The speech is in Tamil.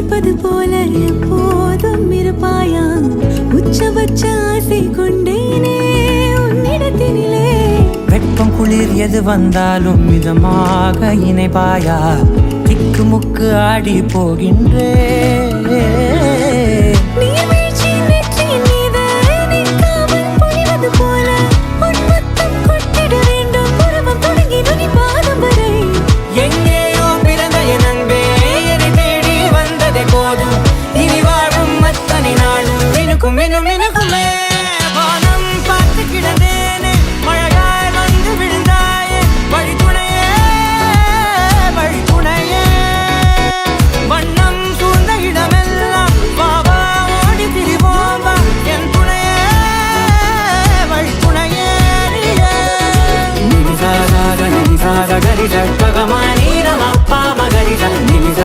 நினைப்பது போல எப்போதும் இருப்பாயா உச்சபட்ச ஆசை கொண்டேனே உன்னிடத்தினிலே வெப்பம் குளிர் எது வந்தாலும் மிதமாக இணைப்பாயா திக்கு முக்கு ஆடி போகின்றே